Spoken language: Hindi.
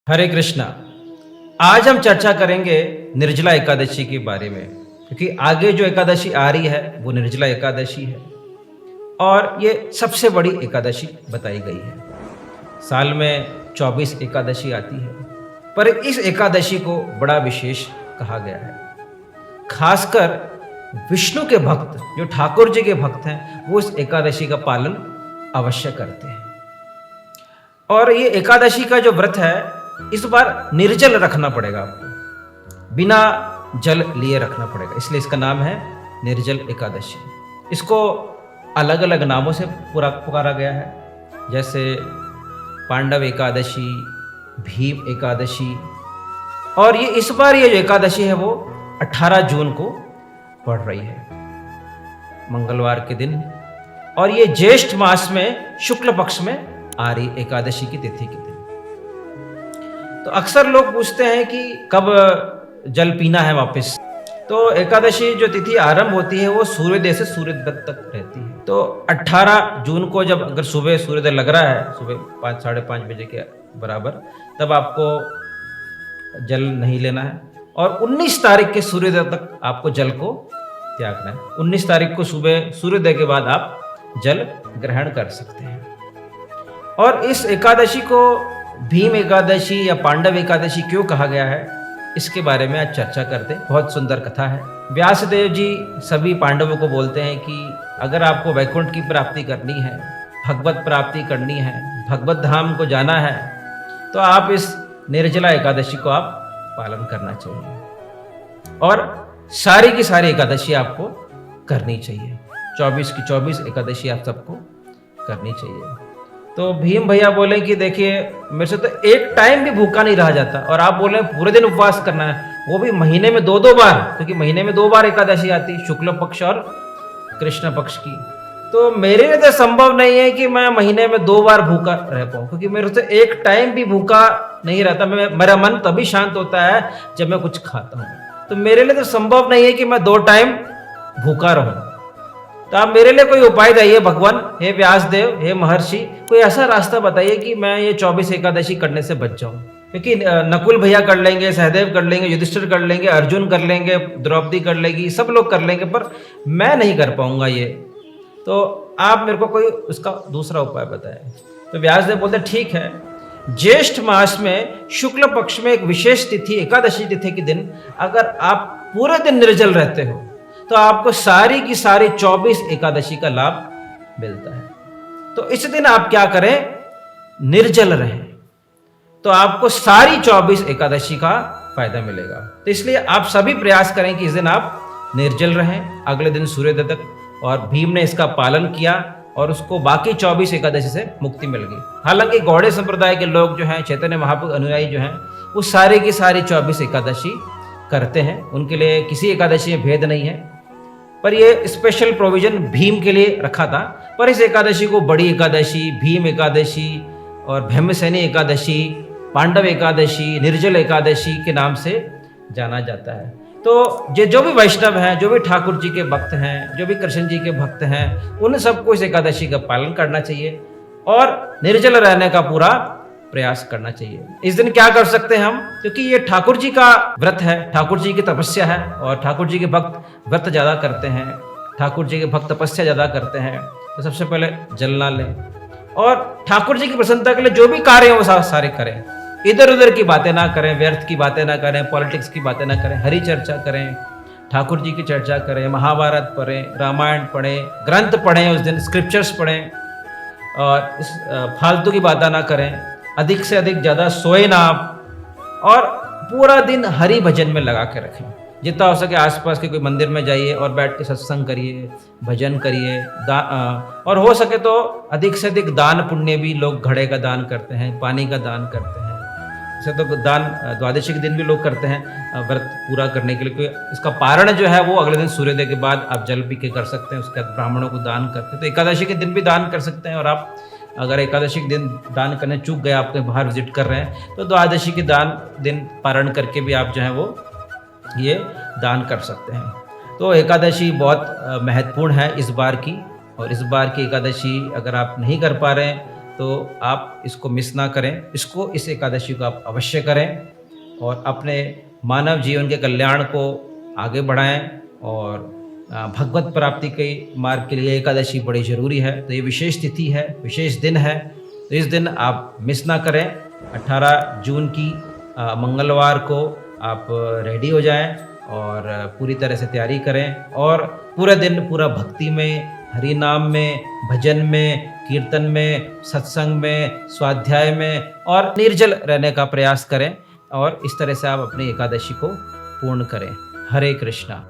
हरे कृष्णा। आज हम चर्चा करेंगे निर्जला एकादशी के बारे में, क्योंकि आगे जो एकादशी आ रही है वो निर्जला एकादशी है और ये सबसे बड़ी एकादशी बताई गई है। साल में 24 एकादशी आती है, पर इस एकादशी को बड़ा विशेष कहा गया है। खासकर विष्णु के भक्त, जो ठाकुर जी के भक्त हैं, वो इस एकादशी का पालन अवश्य करते हैं। और ये एकादशी का जो व्रत है, इस बार निर्जल रखना पड़ेगा आपको, बिना जल लिए रखना पड़ेगा, इसलिए इसका नाम है निर्जल एकादशी। इसको अलग अलग नामों से पूरा पुकारा गया है, जैसे पांडव एकादशी, भीम एकादशी। और ये इस बार ये जो एकादशी है वो 18 जून को पड़ रही है, मंगलवार के दिन, और ये ज्येष्ठ मास में शुक्ल पक्ष में आ रही एकादशी की तिथि के दिन। तो अक्सर लोग पूछते हैं कि कब जल पीना है वापस। तो एकादशी जो तिथि आरंभ होती है वो सूर्योदय से सूर्योदय तक रहती है। तो 18 जून को जब अगर सुबह सूर्योदय लग रहा है, सुबह 5 साढ़े 5 बजे के बराबर, तब आपको जल नहीं लेना है। और 19 तारीख के सूर्योदय तक आपको जल को त्यागना है। 19 तारीख को सुबह सूर्योदय के बाद आप जल ग्रहण कर सकते हैं। और इस एकादशी को भीम एकादशी या पांडव एकादशी क्यों कहा गया है, इसके बारे में आज चर्चा करते हैं। बहुत सुंदर कथा है। व्यासदेव जी सभी पांडवों को बोलते हैं कि अगर आपको वैकुंठ की प्राप्ति करनी है, भगवत प्राप्ति करनी है, भगवत धाम को जाना है, तो आप इस निर्जला एकादशी को आप पालन करना चाहिए। और सारी की सारी एकादशी आपको करनी चाहिए। 24 की 24 एकादशी आप सबको करनी चाहिए। तो भीम भैया बोले कि देखिए, मेरे से तो एक टाइम भी भूखा नहीं रहा जाता, और आप बोले पूरे दिन उपवास करना है, वो भी महीने में 2-2 बार, क्योंकि महीने में 2 बार एकादशी आती है, शुक्ल पक्ष और कृष्ण पक्ष की। तो मेरे लिए तो संभव नहीं है कि मैं महीने में 2 बार भूखा रह पाऊं, क्योंकि मेरे से एक टाइम भी भूखा नहीं रहता। मेरा मन तभी शांत होता है जब मैं कुछ खाता हूँ। तो मेरे लिए तो संभव नहीं है कि मैं 2 टाइम भूखा रहूं। तो आप मेरे लिए कोई उपाय बताइए भगवान, हे व्यासदेव, हे महर्षि, कोई ऐसा रास्ता बताइए कि मैं ये 24 एकादशी करने से बच जाऊं। क्योंकि नकुल भैया कर लेंगे, सहदेव कर लेंगे, युधिष्ठिर कर लेंगे, अर्जुन कर लेंगे, द्रौपदी कर लेगी, सब लोग कर लेंगे, पर मैं नहीं कर पाऊंगा ये। तो आप मेरे को कोई उसका दूसरा उपाय बताएं। तो व्यासदेव बोलते ठीक है, ज्येष्ठ मास में शुक्ल पक्ष में एक विशेष तिथि, एकादशी तिथि के दिन अगर आप पूरे दिन निर्जल रहते हो, तो आपको सारी की सारी 24 एकादशी का लाभ मिलता है। तो इस दिन आप क्या करें, निर्जल रहें, तो आपको सारी 24 एकादशी का फायदा मिलेगा। तो इसलिए आप सभी प्रयास करें कि इस दिन आप निर्जल रहें, अगले दिन सूर्योदय तक। और भीम ने इसका पालन किया और उसको बाकी 24 एकादशी से मुक्ति मिल गई। हालांकि गौड़े संप्रदाय के लोग जो हैं, चैतन्य महाप्रभु अनुयायी जो हैं, वो सारी की सारी 24 एकादशी करते हैं। उनके लिए किसी एकादशी में भेद नहीं है, पर ये स्पेशल प्रोविजन भीम के लिए रखा था। पर इस एकादशी को बड़ी एकादशी, भीम एकादशी और भीमसेनी एकादशी, पांडव एकादशी, निर्जल एकादशी के नाम से जाना जाता है। तो जो भी वैष्णव हैं, जो भी ठाकुर जी के भक्त हैं, जो भी कृष्ण जी के भक्त हैं, उन सबको इस एकादशी का पालन करना चाहिए और निर्जल रहने का पूरा प्रयास करना चाहिए। इस दिन क्या कर सकते हैं हम, क्योंकि ये ठाकुर जी का व्रत है, ठाकुर जी की तपस्या है, और ठाकुर जी के भक्त व्रत ज्यादा करते हैं, ठाकुर जी के भक्त तपस्या ज्यादा करते हैं। तो सबसे पहले जल ना लें, और ठाकुर जी की प्रसन्नता के लिए जो भी कार्य हैं वो सारे करें। इधर उधर की बातें ना करें, व्यर्थ की बातें ना करें, पॉलिटिक्स की बातें ना करें, हरि चर्चा करें, ठाकुर जी की चर्चा करें, महाभारत पढ़ें, रामायण पढ़ें, ग्रंथ पढ़ें, उस दिन स्क्रिप्चर्स पढ़ें, और फालतू की बातें ना करें, अधिक से अधिक ज़्यादा सोए ना आप, और पूरा दिन हरि भजन में लगा के रखें। जितना हो सके आसपास के कोई मंदिर में जाइए और बैठ के सत्संग करिए, भजन करिए, और हो सके तो अधिक से अधिक दान पुण्य भी, लोग घड़े का दान करते हैं, पानी का दान करते हैं। जैसे तो दान द्वादशी के दिन भी लोग करते हैं व्रत पूरा करने के लिए। कोई इसका पारण जो है वो अगले दिन सूर्योदय के बाद आप जल पी के कर सकते हैं, उसके बाद ब्राह्मणों को दान करते हैं। तो एकादशी के दिन भी दान कर सकते हैं, और आप अगर एकादशी के दिन दान करने चूक गए, आपके बाहर विजिट कर रहे हैं, तो द्वादशी के दिन पारण करके भी आप जो है वो ये दान कर सकते हैं। तो एकादशी बहुत महत्वपूर्ण है इस बार की, और इस बार की एकादशी अगर आप नहीं कर पा रहे हैं तो आप इसको मिस ना करें। इस एकादशी को आप अवश्य करें और अपने मानव जीवन के कल्याण को आगे बढ़ाएँ और भगवत प्राप्ति के मार्ग के लिए एकादशी बड़ी ज़रूरी है। तो ये विशेष तिथि है, विशेष दिन है, तो इस दिन आप मिस ना करें। 18 जून की मंगलवार को आप रेडी हो जाएँ और पूरी तरह से तैयारी करें और पूरा दिन पूरा भक्ति में, हरि नाम में, भजन में, कीर्तन में, सत्संग में, स्वाध्याय में और निर्जल रहने का प्रयास करें और इस तरह से आप अपनी एकादशी को पूर्ण करें। हरे कृष्णा।